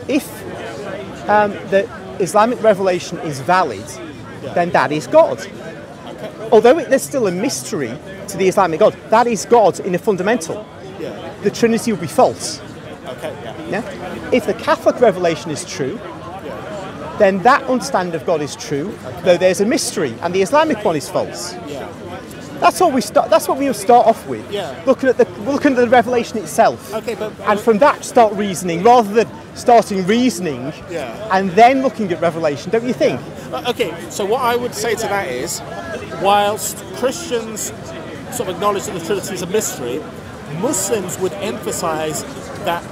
If the Islamic revelation is valid, then that is God. Although there's still a mystery to the Islamic God, that is God in a fundamental. The Trinity will be false. If the Catholic revelation is true, then that understanding of God is true, though there's a mystery, and the Islamic one is false. That's what we start. That's what we would start off with. Looking at the revelation itself, and from that start reasoning, rather than starting reasoning and then looking at revelation. Don't you think? Okay. So what I would say to that is, whilst Christians sort of acknowledge that the Trinity is a mystery, Muslims would emphasise that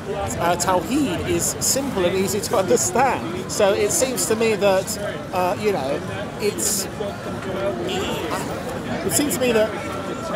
Tawheed is simple and easy to understand. So it seems to me that it seems to me that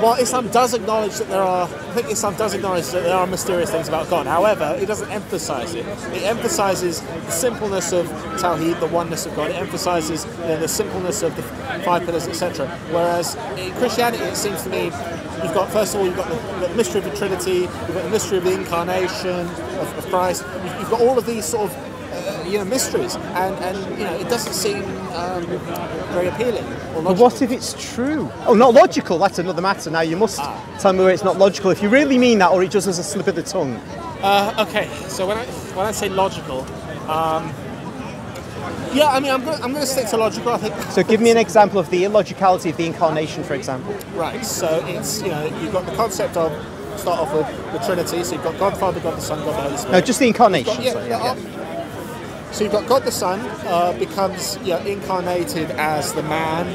while Islam does acknowledge that there are mysterious things about God, however, it doesn't emphasise it. It emphasises the simpleness of Tawheed, the oneness of God. It emphasises the simpleness of the five pillars, etc. Whereas in Christianity, it seems to me, you've got, first of all, you've got the mystery of the Trinity, you've got the mystery of the incarnation of Christ. You've got all of these sort of mysteries, and it doesn't seem very appealing or logical. But what if it's true? Oh, not logical. That's another matter. Now you must tell me where it's not logical. If you really mean that, or it just as a slip of the tongue. Okay. So when I say logical, I'm going to stick to logical. I think. So give me an example of the illogicality of the incarnation, for example. Right. So it's you've got the concept of, start off with the Trinity. So you've got God the Father, God the Son, God the Holy Spirit. No, just the incarnation. So you've got God the Son becomes incarnated as the man,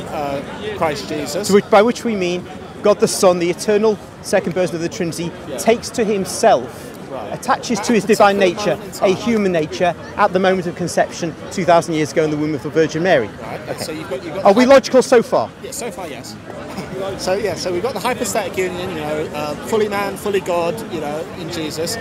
Christ Jesus. So by which we mean God the Son, the eternal second person of the Trinity, takes to himself, attaches to his divine nature, a human nature at the moment of conception 2,000 years ago in the womb of the Virgin Mary. Right. Okay. So you've got Are we logical so far? Yeah, so far, yes. So we've got the hypostatic union, fully man, fully God, in Jesus,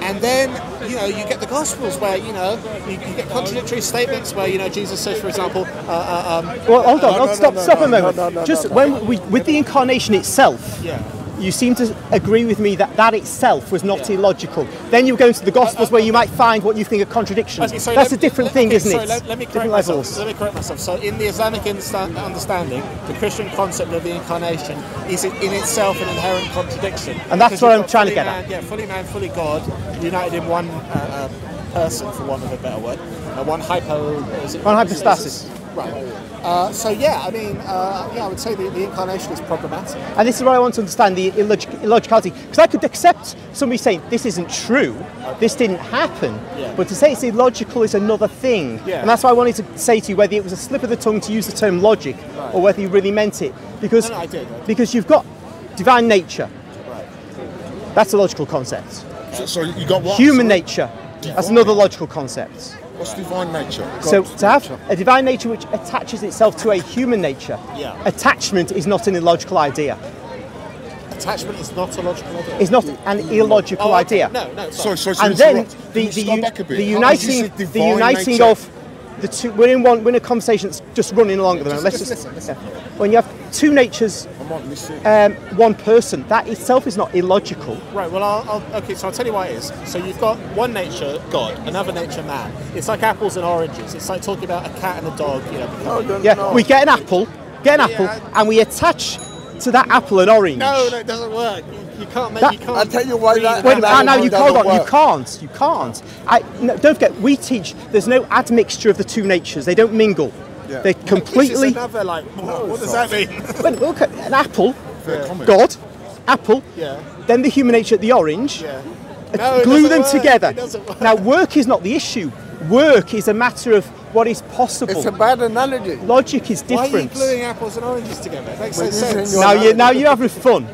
and then you get the Gospels where you get contradictory statements where Jesus says, for example, well, hold on, stop a moment. Just when with the incarnation itself. You seem to agree with me that itself was not illogical. Then you go into the Gospels where you might find what you think are contradictions. Okay, that's a different thing, isn't it? Let me correct myself. So in the Islamic understanding, the Christian concept of the incarnation is in itself an inherent contradiction. And that's what I'm trying to get at. Yeah, fully man, fully God, united in one person, for want of a better word. One hypostasis. Right. I would say the incarnation is problematic. And this is what I want to understand, the illogicality. Because I could accept somebody saying, this isn't true, this didn't happen, but to say it's illogical is another thing. And that's why I wanted to say to you whether it was a slip of the tongue to use the term logic, or whether you really meant it. Because, I did. Because you've got divine nature. That's a logical concept. So you got what? Human nature. That's another logical concept. What's divine nature? So to have a divine nature which attaches itself to a human nature, attachment is not an illogical idea. Attachment is not a logical idea? It's not an illogical idea. No. Sorry. And then the uniting of the two. We're in a conversation that's just running along at the moment. Let's just listen. When you have two natures, one person, that itself is not illogical. Right. Well, okay. So I'll tell you why it is. So you've got one nature, God, another nature, man. It's like apples and oranges. It's like talking about a cat and a dog. We get an apple, and we attach to that apple an orange. No, that doesn't work. You can't make. I'll tell you why that. Wait a minute. Now you can't. You can't. Don't forget. We teach. There's no admixture of the two natures. They don't mingle. They completely. Another, what does that mean? Well, look at an apple. God, apple. Then the human nature, the orange. Glue them together. Now, work is not the issue. Work is a matter of what is possible. It's a bad analogy. Logic is different. Why are you gluing apples and oranges together? It makes no sense. Now you're having fun.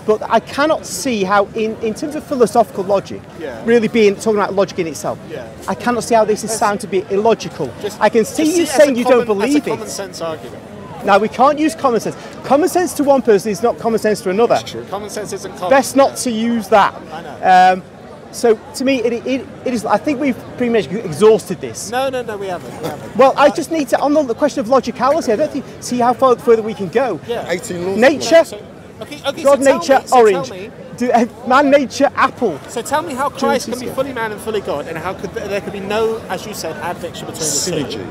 But I cannot see how, in terms of philosophical logic, really talking about logic in itself, I cannot see how this is sound to be illogical. I can see you saying you don't believe it. Common sense argument. Now, we can't use common sense. Common sense to one person is not common sense to another. That's true. Common sense isn't common. Best not to use that. I know. So, to me, it is. I think we've pretty much exhausted this. No, we haven't. Well, I just need to, on the question of logicality, I don't see how far further we can go. 18 laws. Nature. Okay, God, so nature, orange. man, nature, apple. So tell me how Christ can be fully man and fully God, and how there could be no, as you said, advection between the two.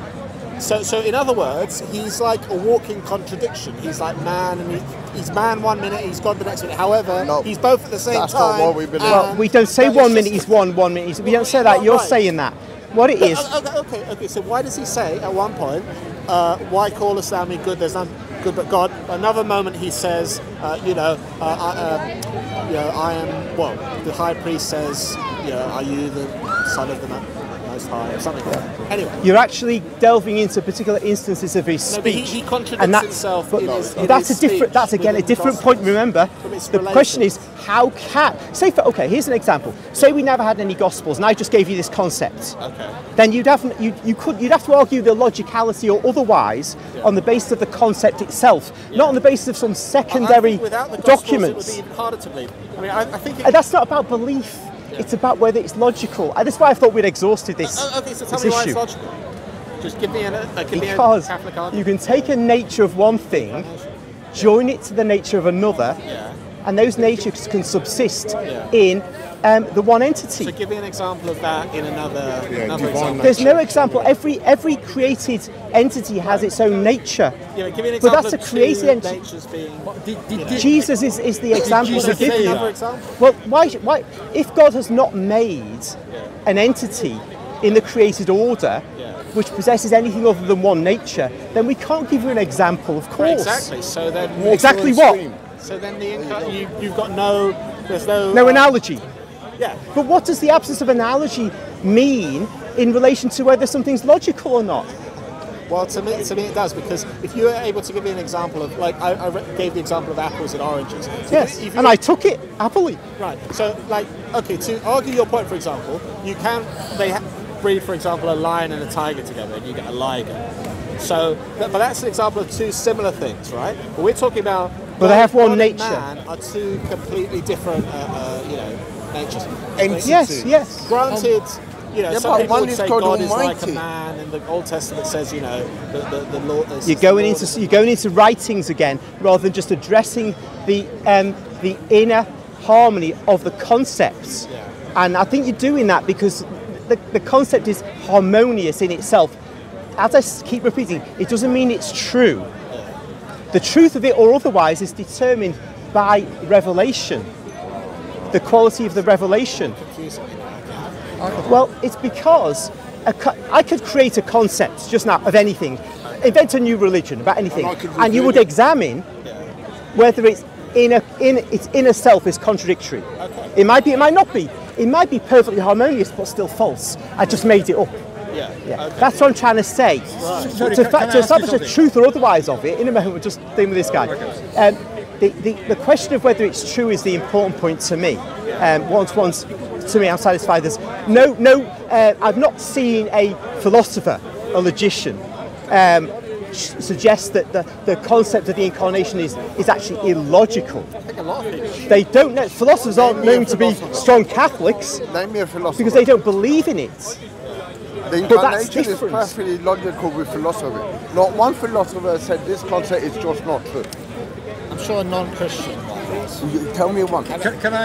So in other words, he's like a walking contradiction. He's like man, and he's man 1 minute, he's God the next minute. However, he's both at the same time. That's not what we believe. Well, we don't say 1 minute he's one minute. We don't say that. You're saying that. What it is. Okay. So why does he say at one point, "Why callest thou me good? There's none good but God." Another moment he says, I am. Well, the high priest says, "Are you the son of the Most High?" or something like that. Anyway, you're actually delving into particular instances of his speech. He contradicts himself. That's a different. That's again a different point. Remember, the question is how can here's an example. Say we never had any gospels, and I just gave you this concept. Okay. Then you'd have to argue the logicality or otherwise on the basis of the concept itself, not on the basis of some secondary documents. It would be even harder to believe. I mean, I think that's not about belief. It's about whether it's logical. And that's why I thought we'd exhausted this Okay, so tell me why it's logical. Just give me a because Catholic argument. you can take a nature of one thing, join it to the nature of another, and those natures can subsist in the one entity. So give me an example of that in another example. There's no example. Every created entity has its own nature. Yeah, give me an example. But that's a created entity. Jesus is the example to give you. Well, why? If God has not made an entity in the created order, which possesses anything other than one nature, then we can't give you an example, of course. Exactly. So then, exactly what? So then you've got there's no analogy. Yeah. But what does the absence of analogy mean in relation to whether something's logical or not? Well, to me it does, because if you were able to give me an example of, like, I gave the example of apples and oranges. So yes, and I took it happily. Right. So, to argue your point, for example, they breed, for example, a lion and a tiger together, and you get a liger. So, but that's an example of two similar things, right? But we're talking about. But they have one nature. Man are two completely different, natures. Yes. Granted. Some people would say God is Almighty. like a man, and the Old Testament says, the Lord. You're going into writings again, rather than just addressing the inner harmony of the concepts. Yeah. And I think you're doing that because the concept is harmonious in itself. As I keep repeating, it doesn't mean it's true. Yeah. The truth of it or otherwise is determined by revelation, the quality of the revelation. Well, it's because I could create a concept just now of anything, invent a new religion about anything, and you would examine whether its inner self is contradictory. Okay. It might be, it might not be. It might be perfectly harmonious, but still false. I just made it up. Yeah. Okay. That's what I'm trying to say. Right. To establish a truth or otherwise of it, in a moment, we're just dealing with this guy. The question of whether it's true is the important point to me. Once to me, I'm satisfied. There's I've not seen a philosopher, a logician, suggest that the concept of the incarnation is actually illogical. I think a lot of people. They don't know. Philosophers aren't known to be strong Catholics Name me a philosopher. because they don't believe in it. The But that's incarnation is different. perfectly logical with philosophy. Not one philosopher said this concept is just not true. I'm sure a non-Christian. Tell me one. Can I